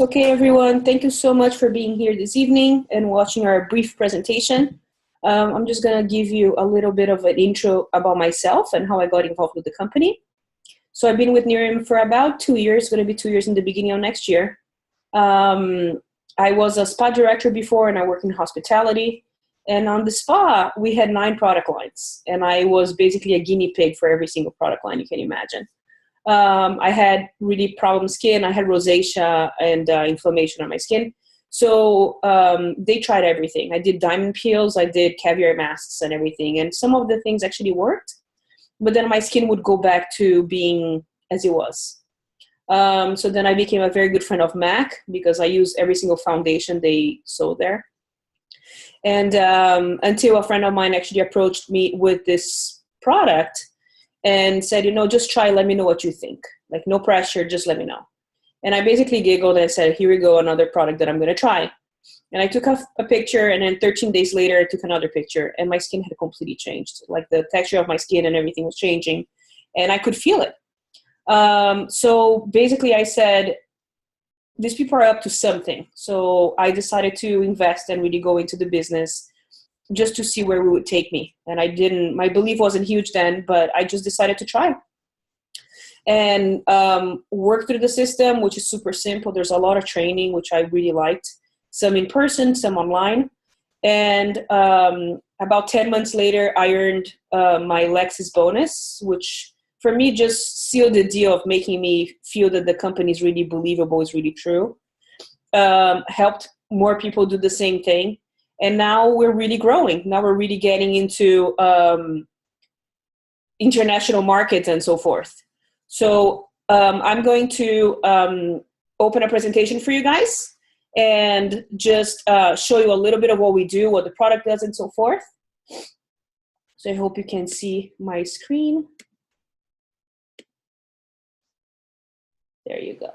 Okay, everyone, thank you so much for being here this evening and watching our brief presentation. I'm just going to give you a little bit of an intro about myself and how I got involved with the company. So I've been with Nerium for about 2 years, going to be 2 years in the beginning of next year. I was a spa director before and I work in hospitality. And on the spa, we had 9 product lines. And I was basically a guinea pig for every single product line you can imagine. I had really problem skin. I had rosacea and inflammation on my skin. So they tried everything. I did diamond peels. I did caviar masks and everything. And some of the things actually worked. But then my skin would go back to being as it was. So then I became a very good friend of MAC because I use every single foundation they sold there. And until a friend of mine actually approached me with this product and said, just try, let me know what you think. Like, no pressure, just let me know. And I basically giggled and said, here we go, another product that I'm going to try. And I took a picture, and then 13 days later, I took another picture, and my skin had completely changed. Like, the texture of my skin and everything was changing, and I could feel it. So basically, I said, these people are up to something. So I decided to invest and really go into the business just to see where it would take me. And my belief wasn't huge then, but I just decided to try. And work through the system, which is super simple. There's a lot of training, which I really liked. Some in person, some online. And about 10 months later, I earned my Lexus bonus, which for me just sealed the deal of making me feel that the company is really believable, is really true. Helped more people do the same thing. And now we're really growing. Now we're really getting into international markets and so forth. So I'm going to open a presentation for you guys and just show you a little bit of what we do, what the product does, and so forth. So I hope you can see my screen. There you go.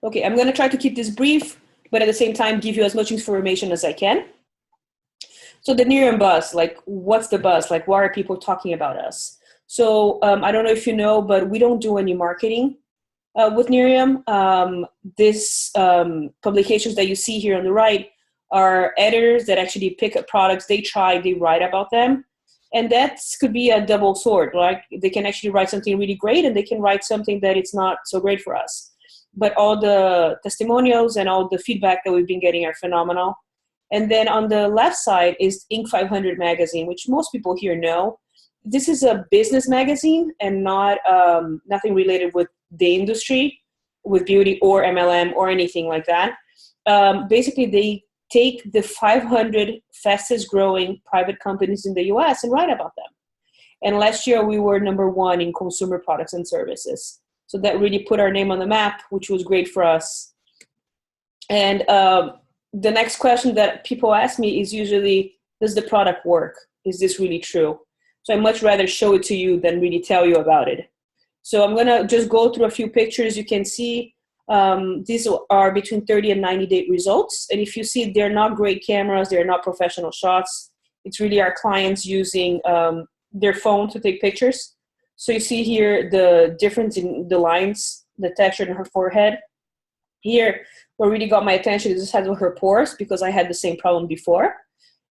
Okay, I'm going to try to keep this brief, but at the same time, give you as much information as I can. So the Nerium buzz, like, what's the buzz? Like, why are people talking about us? So I don't know if you know, but we don't do any marketing with Nerium. These publications that you see here on the right are editors that actually pick up products, they try, they write about them. And that could be a double sword. Like, they can actually write something really great, and they can write something that it's not so great for us. But all the testimonials and all the feedback that we've been getting are phenomenal. And then on the left side is Inc. 500 magazine, which most people here know. This is a business magazine and not nothing related with the industry, with beauty or MLM or anything like that. Basically, they take the 500 fastest growing private companies in the US and write about them. And last year we were #1 in consumer products and services. So that really put our name on the map, which was great for us. And the next question that people ask me is usually, does the product work? Is this really true? So I'd much rather show it to you than really tell you about it. So I'm going to just go through a few pictures. You can see these are between 30 and 90-day results. And if you see, they're not great cameras. They're not professional shots. It's really our clients using their phone to take pictures. So you see here the difference in the lines, the texture in her forehead. Here, what really got my attention is this has her pores, because I had the same problem before.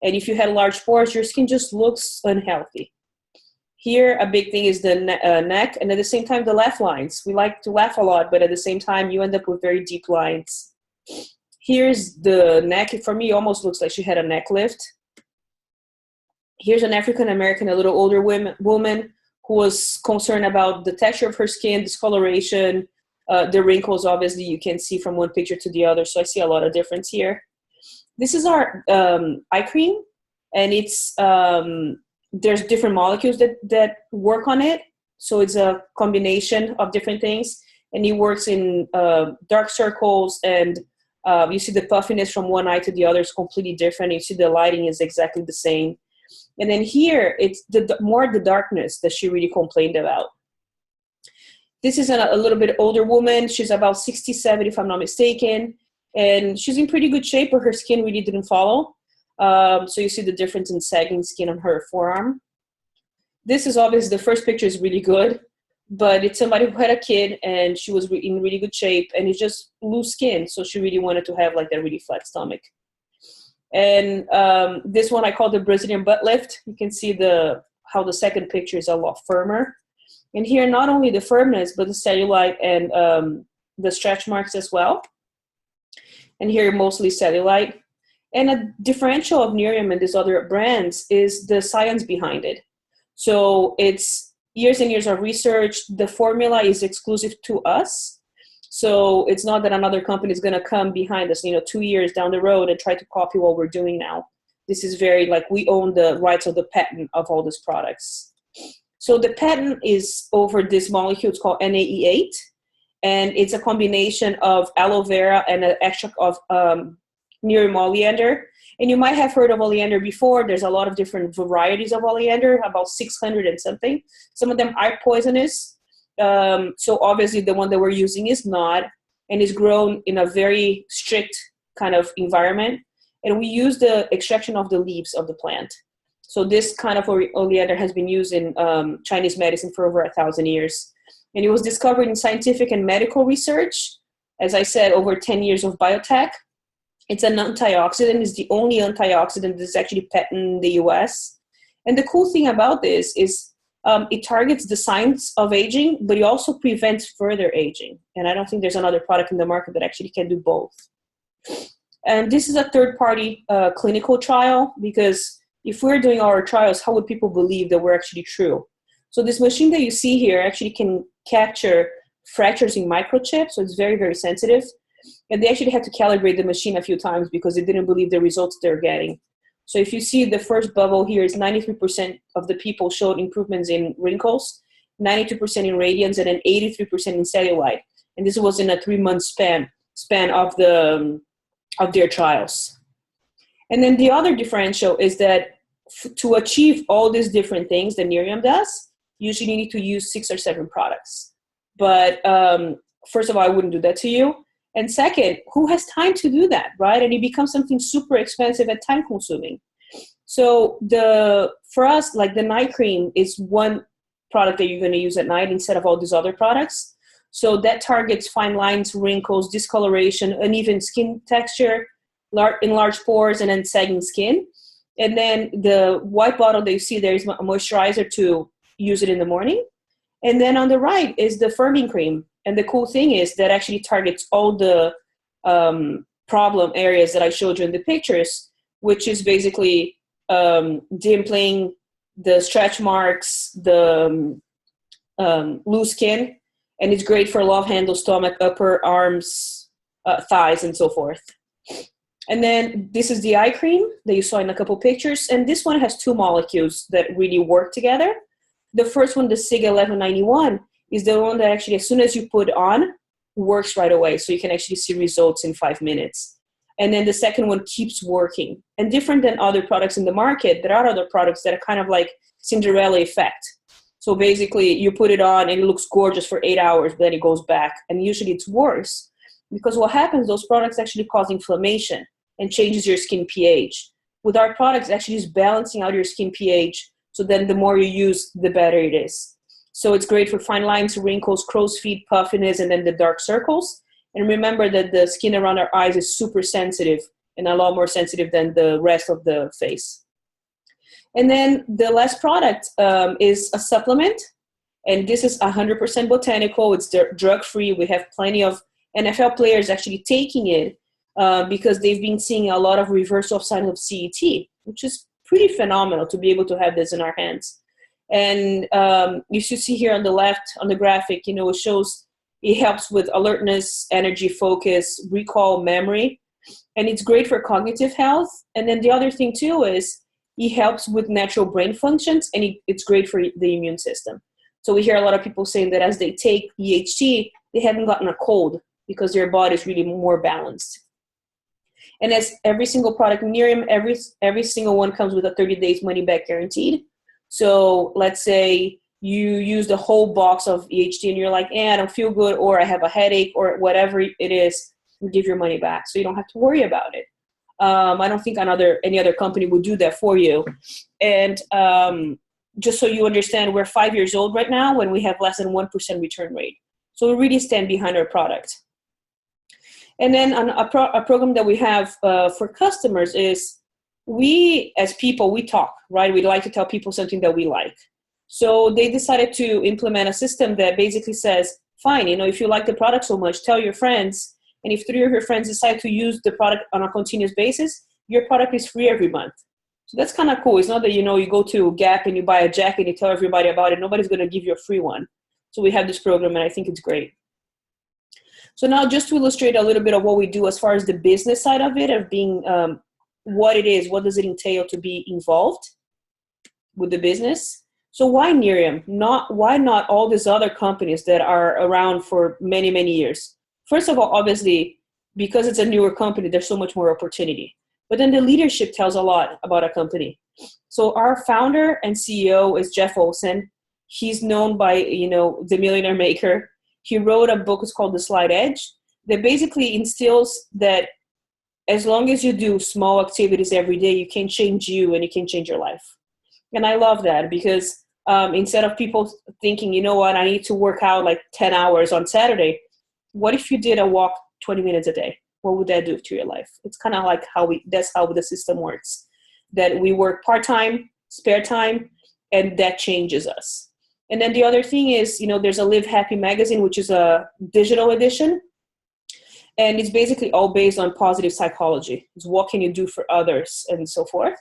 And if you had large pores, your skin just looks unhealthy. Here, a big thing is the neck, and at the same time, the laugh lines. We like to laugh a lot, but at the same time, you end up with very deep lines. Here's the neck. For me, it almost looks like she had a neck lift. Here's an African-American, a little older woman who was concerned about the texture of her skin, discoloration, the wrinkles, obviously, you can see from one picture to the other. So I see a lot of difference here. This is our eye cream, and it's there's different molecules that work on it. So it's a combination of different things, and it works in dark circles, and you see the puffiness from one eye to the other is completely different. You see the lighting is exactly the same. And then here, it's more the darkness that she really complained about. This is a little bit older woman. She's about 67, if I'm not mistaken. And she's in pretty good shape, but her skin really didn't follow. So you see the difference in sagging skin on her forearm. This is obviously, the first picture is really good, but it's somebody who had a kid and she was in really good shape and it's just loose skin. So she really wanted to have like that really flat stomach. And this one I call the Brazilian butt lift. You can see how the second picture is a lot firmer. And here, not only the firmness, but the cellulite and the stretch marks as well. And here, mostly cellulite. And a differential of Nerium and these other brands is the science behind it. So it's years and years of research. The formula is exclusive to us. So it's not that another company is going to come behind us, 2 years down the road and try to copy what we're doing now. This is very like we own the rights of the patent of all these products. So the patent is over this molecule. It's called NAE8. And it's a combination of aloe vera and an extract of Nerium oleander. And you might have heard of oleander before. There's a lot of different varieties of oleander, about 600 and something. Some of them are poisonous. So obviously the one that we're using is not, and is grown in a very strict kind of environment. And we use the extraction of the leaves of the plant. So this kind of oleander has been used in Chinese medicine for over 1,000 years. And it was discovered in scientific and medical research. As I said, over 10 years of biotech. It's an antioxidant. It's the only antioxidant that's actually patented in the US. And the cool thing about this is it targets the signs of aging, but it also prevents further aging. And I don't think there's another product in the market that actually can do both. And this is a third-party clinical trial, because if we're doing our trials, how would people believe that we're actually true? So this machine that you see here actually can capture fractures in microchips, so it's very, very sensitive. And they actually had to calibrate the machine a few times because they didn't believe the results they're getting. So if you see the first bubble here is 93% of the people showed improvements in wrinkles, 92% in radiance, and then 83% in cellulite. And this was in a 3-month span of their trials. And then the other differential is that to achieve all these different things that Nerium does, usually you need to use 6 or 7 products. But first of all, I wouldn't do that to you. And second, who has time to do that, right? And it becomes something super expensive and time consuming. So for us, like the night cream is one product that you're going to use at night instead of all these other products. So that targets fine lines, wrinkles, discoloration, uneven skin texture, enlarged pores, and then sagging skin. And then the white bottle that you see there is a moisturizer to use it in the morning. And then on the right is the firming cream. And the cool thing is that actually targets all the problem areas that I showed you in the pictures, which is basically dimpling, the stretch marks, the loose skin. And it's great for love handle, stomach, upper arms, thighs, and so forth. And then this is the eye cream that you saw in a couple pictures. And this one has 2 molecules that really work together. The first one, the SIG 1191, is the one that actually, as soon as you put on, works right away. So you can actually see results in 5 minutes. And then the second one keeps working. And different than other products in the market, there are other products that are kind of like Cinderella effect. So basically you put it on and it looks gorgeous for 8 hours, but then it goes back. And usually it's worse because what happens, those products actually cause inflammation and changes your skin pH. With our products, actually is balancing out your skin pH. So then the more you use, the better it is. So it's great for fine lines, wrinkles, crow's feet, puffiness, and then the dark circles. And remember that the skin around our eyes is super sensitive and a lot more sensitive than the rest of the face. And then the last product is a supplement. And this is 100% botanical. It's drug-free. We have plenty of NFL players actually taking it because they've been seeing a lot of reversal of signs of CET, which is pretty phenomenal to be able to have this in our hands. And you should see here on the left on the graphic, it shows it helps with alertness, energy, focus, recall, memory, and it's great for cognitive health. And then the other thing too is it helps with natural brain functions, and it's great for the immune system. So we hear a lot of people saying that as they take EHT, they haven't gotten a cold because their body is really more balanced. And as every single product in Nerium, every single one comes with a 30 days money back guaranteed. So let's say you use the whole box of EHT and you're like, I don't feel good, or I have a headache, or whatever it is, you give your money back. So you don't have to worry about it. I don't think any other company would do that for you. And just so you understand, we're 5 years old right now when we have less than 1% return rate. So we really stand behind our product. And then a program that we have for customers is, we as people, we talk, right? We like to tell people something that we like. So they decided to implement a system that basically says, fine, if you like the product so much, tell your friends. And if 3 of your friends decide to use the product on a continuous basis, your product is free every month. So that's kind of cool. It's not that, you go to Gap and you buy a jacket and you tell everybody about it. Nobody's going to give you a free one. So we have this program, and I think it's great. So now, just to illustrate a little bit of what we do as far as the business side of it, of being what it is, what does it entail to be involved with the business. So why Nerium? Why not all these other companies that are around for many, many years? First of all, obviously, because it's a newer company, there's so much more opportunity. But then the leadership tells a lot about a company. So our founder and CEO is Jeff Olson. He's known by, the Millionaire Maker. He wrote a book, it's called The Slight Edge, that basically instills that as long as you do small activities every day, you can change you and you can change your life. And I love that, because instead of people thinking, you know what, I need to work out like 10 hours on Saturday, what if you did a walk 20 minutes a day? What would that do to your life? It's kind of like that's how the system works, that we work part-time, spare time, and that changes us. And then the other thing is, there's a Live Happy magazine, which is a digital edition. And it's basically all based on positive psychology. It's what can you do for others and so forth.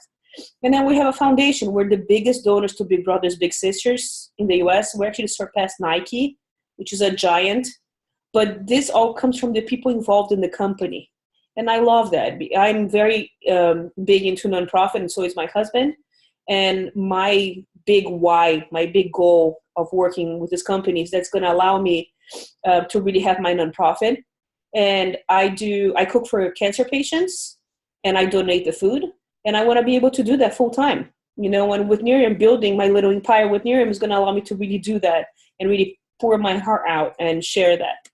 And then we have a foundation. We're the biggest donors to Big Brothers Big Sisters in the US. We actually surpassed Nike, which is a giant. But this all comes from the people involved in the company. And I love that. I'm very big into nonprofit, and so is my husband. And my big why, my big goal of working with this company is that's going to allow me to really have my nonprofit. And I cook for cancer patients, and I donate the food. And I want to be able to do that full time. And with Nerium, building my little empire with Nerium is going to allow me to really do that and really pour my heart out and share that.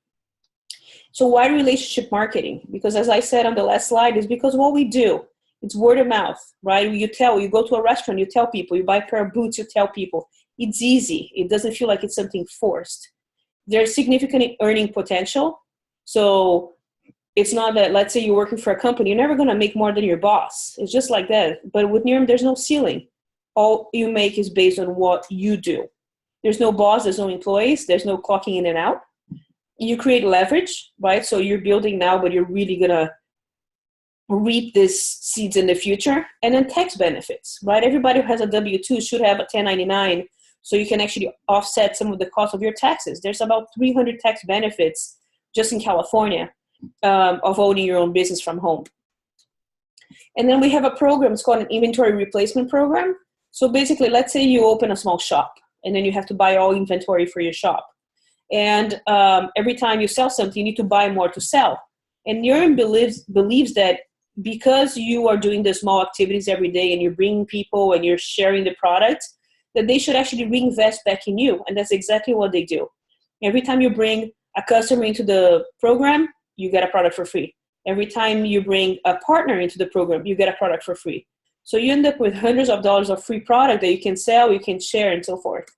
So why relationship marketing? Because as I said on the last slide, is because what we do, it's word of mouth, right? You go to a restaurant, you tell people, you buy a pair of boots, you tell people. It's easy. It doesn't feel like it's something forced. There's significant earning potential. So it's not that, let's say you're working for a company, you're never going to make more than your boss. It's just like that. But with Nerium, there's no ceiling. All you make is based on what you do. There's no boss, there's no employees, there's no clocking in and out. You create leverage, right? So you're building now, but you're really going to reap these seeds in the future. And then tax benefits, right? Everybody who has a W-2 should have a 1099, so you can actually offset some of the cost of your taxes. There's about 300 tax benefits just in California of owning your own business from home. And then we have a program, it's called an inventory replacement program. So basically, let's say you open a small shop, and then you have to buy all inventory for your shop. And every time you sell something, you need to buy more to sell. And Nerium believes that because you are doing the small activities every day and you're bringing people and you're sharing the product, that they should actually reinvest back in you. And that's exactly what they do. Every time you bring a customer into the program, you get a product for free. Every time you bring a partner into the program, you get a product for free. So you end up with hundreds of dollars of free product that you can sell, you can share, and so forth.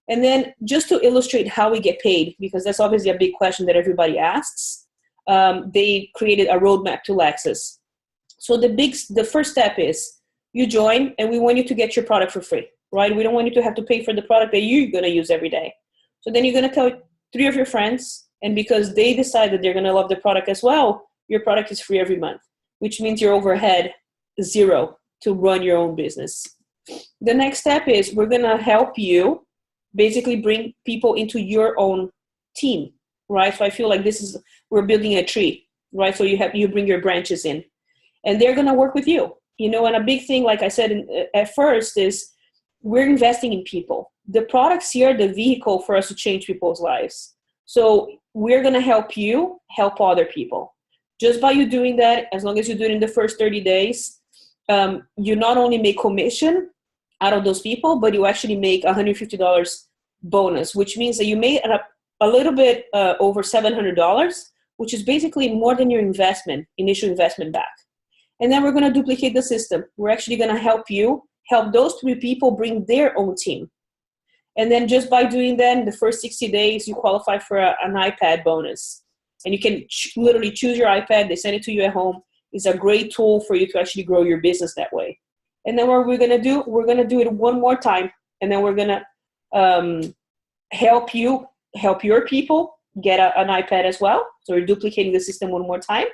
And then just to illustrate how we get paid, because that's obviously a big question that everybody asks, they created a roadmap to Lexus. So the first step is you join, and we want you to get your product for free, right? We don't want you to have to pay for the product that you're going to use every day. So then you're going to tell 3 of your friends, and because they decide that they're going to love the product as well, your product is free every month, which means your overhead is 0 to run your own business. The next step is we're going to help you basically bring people into your own team, right? So I feel like we're building a tree, right? So you bring your branches in, and they're going to work with you. And a big thing, like I said at first, is we're investing in people. The products here are the vehicle for us to change people's lives. So we're going to help you help other people. Just by you doing that, as long as you do it in the first 30 days, you not only make commission out of those people, but you actually make $150 bonus, which means that you made a little bit over $700, which is basically more than your initial investment back. And then we're going to duplicate the system. We're actually going to help you help those 3 people bring their own team. And then just by doing that, in the first 60 days, you qualify for an iPad bonus. And you can literally choose your iPad. They send it to you at home. It's a great tool for you to actually grow your business that way. And then what we're going to do, we're going to do it one more time. And then we're going to help your people get an iPad as well. So we're duplicating the system one more time.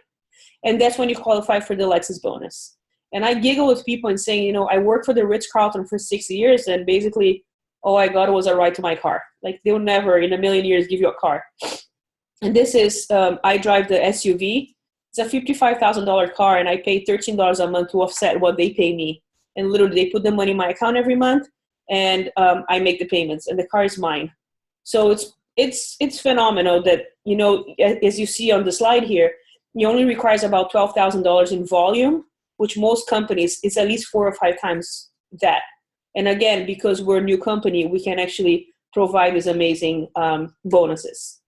And that's when you qualify for the Lexus bonus. And I giggle with people and saying, I worked for the Ritz-Carlton for 6 years, and basically all I got was a ride to my car. Like, they'll never in a million years give you a car. And this is, I drive the SUV. It's a $55,000 car, and I pay $13 a month to offset what they pay me. And literally, they put the money in my account every month, and I make the payments, and the car is mine. So it's phenomenal that, as you see on the slide here, it only requires about $12,000 in volume, which most companies, it's at least 4 or 5 times that. And again, because we're a new company, we can actually provide these amazing bonuses.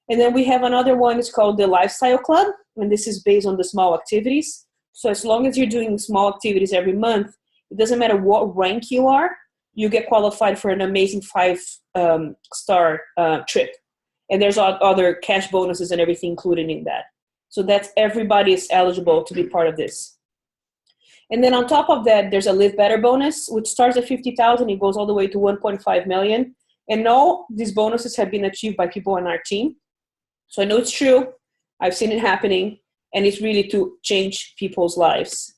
And then we have another one, it's called the Lifestyle Club, and this is based on the small activities. So as long as you're doing small activities every month, it doesn't matter what rank you are, you get qualified for an amazing 5-star trip. And there's other cash bonuses and everything included in that. So that's, everybody is eligible to be part of this. And then on top of that, there's a Live Better bonus, which starts at $50,000. It goes all the way to $1.5 million. And all these bonuses have been achieved by people on our team. So I know it's true. I've seen it happening. And it's really to change people's lives.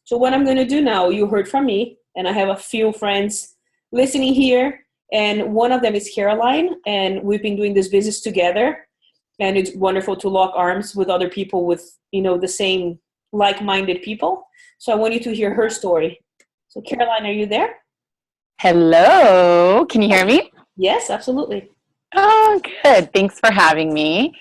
So what I'm going to do now, you heard from me, and I have a few friends listening here. And one of them is Caroline. And we've been doing this business together. And it's wonderful to lock arms with other people with, the same like-minded people. So I want you to hear her story. So Caroline, are you there? Hello. Can you hear me? Yes, absolutely. Oh, good. Thanks for having me.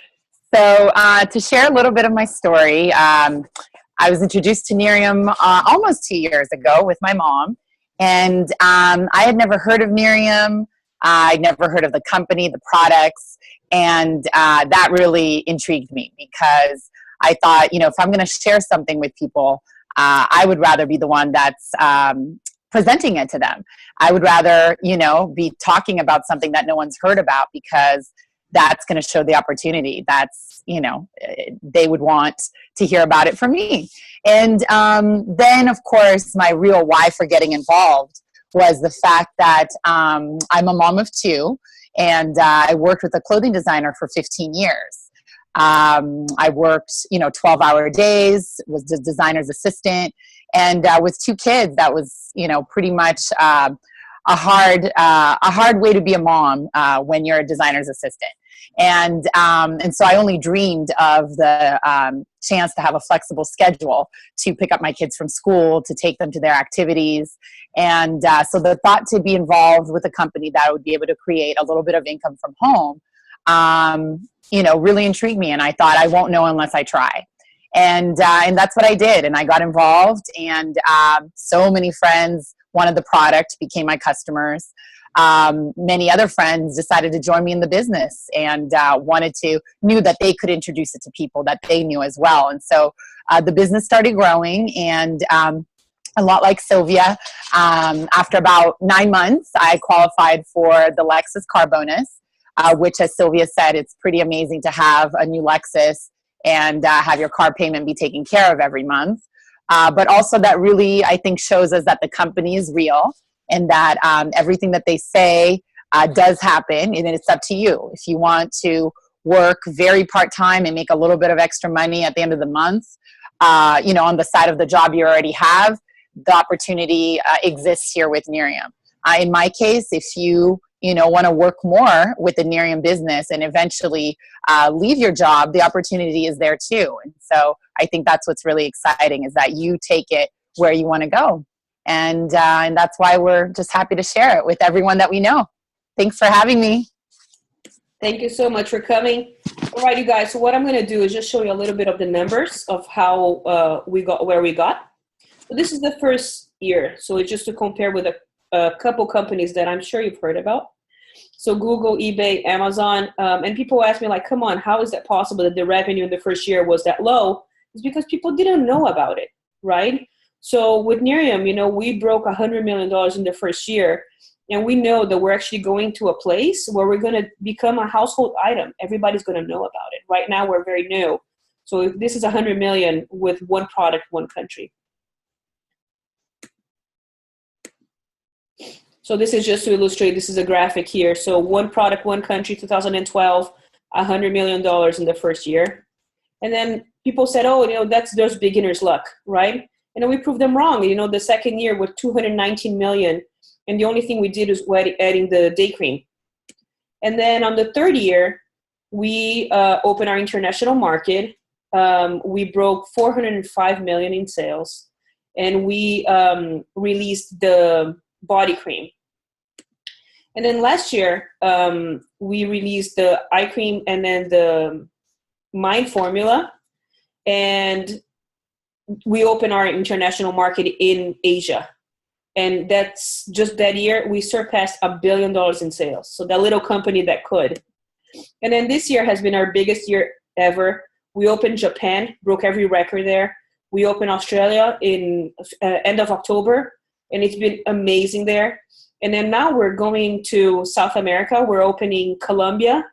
So to share a little bit of my story, I was introduced to Nerium almost 2 years ago with my mom. And I had never heard of Nerium. I'd never heard of the company, the products. And that really intrigued me because I thought, if I'm going to share something with people, I would rather be the one that's presenting it to them. I would rather, be talking about something that no one's heard about because that's going to show the opportunity. That's, they would want to hear about it from me. And then, of course, my real why for getting involved was the fact that I'm a mom of 2. And I worked with a clothing designer for 15 years. I worked, 12-hour days, was the designer's assistant. And with 2 kids, that was, pretty much a hard way to be a mom when you're a designer's assistant. And so I only dreamed of the chance to have a flexible schedule to pick up my kids from school, to take them to their activities. And so the thought to be involved with a company that would be able to create a little bit of income from home, really intrigued me. And I thought, I won't know unless I try. And that's what I did. And I got involved, and so many friends wanted the product, became my customers. Many other friends decided to join me in the business and knew that they could introduce it to people that they knew as well. And so the business started growing, and a lot like Sylvia, after about 9 months, I qualified for the Lexus car bonus, which, as Sylvia said, it's pretty amazing to have a new Lexus and have your car payment be taken care of every month. But also that really, I think, shows us that the company is real and that everything that they say does happen, and it's up to you. If you want to work very part-time and make a little bit of extra money at the end of the month, on the side of the job you already have, the opportunity exists here with Nerium. In my case, if you want to work more with the Nerium business and eventually leave your job, the opportunity is there too. And so I think that's what's really exciting, is that you take it where you want to go. And that's why we're just happy to share it with everyone that we know. Thanks for having me. Thank you so much for coming. All right, you guys. So what I'm going to do is just show you a little bit of the numbers of how we got where we got. So this is the first year. So it's just to compare with a couple companies that I'm sure you've heard about. So Google, eBay, Amazon, and people ask me like, come on, how is that possible that the revenue in the first year was that low? It's because people didn't know about it, right? So with Nerium, we broke $100 million in the first year. And we know that we're actually going to a place where we're going to become a household item. Everybody's going to know about it. Right now, we're very new. So if this is 100 million with one product, one country. So this is just to illustrate, this is a graphic here. So one product, one country, 2012, $100 million in the first year. And then people said, oh, there's beginner's luck, right? And then we proved them wrong. The second year with 219 million. And the only thing we did is adding the day cream. And then on the third year, we opened our international market. We broke 405 million in sales. And we released the body cream. And then last year, we released the eye cream and then the Mind Formula. And we opened our international market in Asia. And that's just that year, we surpassed $1 billion in sales. So that little company that could. And then this year has been our biggest year ever. We opened Japan, broke every record there. We opened Australia in end of October, and it's been amazing there. And then now we're going to South America. We're opening Colombia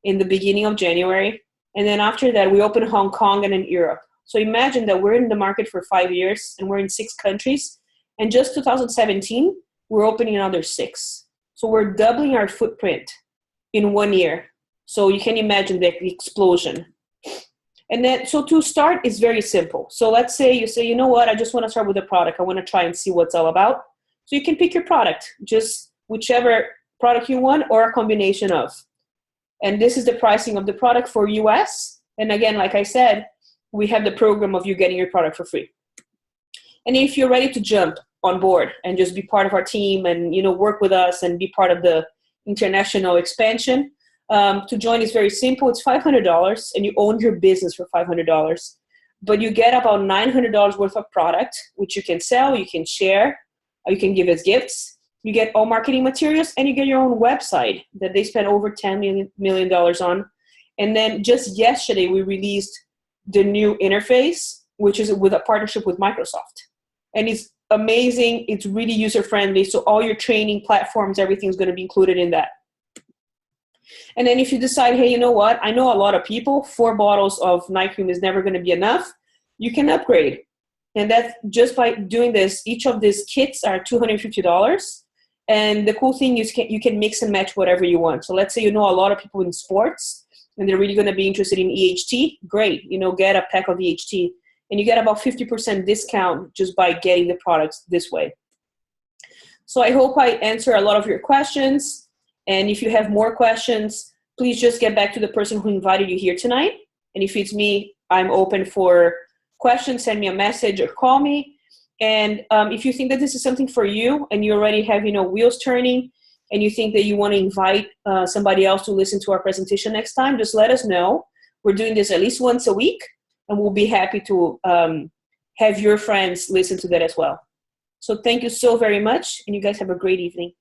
in the beginning of January. And then after that, we open Hong Kong and in Europe. So imagine that we're in the market for 5 years and we're in 6 countries. And just 2017, we're opening another 6. So we're doubling our footprint in 1 year. So you can imagine the explosion. And then, so to start, it's very simple. So let's say you say, you know what, I just want to start with a product. I want to try and see what's all about. So you can pick your product, just whichever product you want or a combination of. And this is the pricing of the product for US. And again, like I said, we have the program of you getting your product for free. And if you're ready to jump on board and just be part of our team and, work with us and be part of the international expansion, to join is very simple. It's $500 and you own your business for $500. But you get about $900 worth of product, which you can sell, you can share, or you can give as gifts. You get all marketing materials and you get your own website that they spent over $10 million on. And then just yesterday, we released the new interface, which is with a partnership with Microsoft. And it's amazing. It's really user-friendly. So all your training platforms, everything's going to be included in that. And then if you decide, hey, you know what? I know a lot of people, 4 bottles of night cream is never going to be enough. You can upgrade. And that's just by doing this. Each of these kits are $250. And the cool thing is you can mix and match whatever you want. So let's say you know a lot of people in sports and they're really going to be interested in EHT. Great. Get a pack of EHT. And you get about 50% discount just by getting the products this way. So I hope I answer a lot of your questions. And if you have more questions, please just get back to the person who invited you here tonight. And if it's me, I'm open for questions. Send me a message or call me. And if you think that this is something for you and you already have, wheels turning and you think that you want to invite somebody else to listen to our presentation next time, just let us know. We're doing this at least once a week. And we'll be happy to have your friends listen to that as well. So thank you so very much. And you guys have a great evening.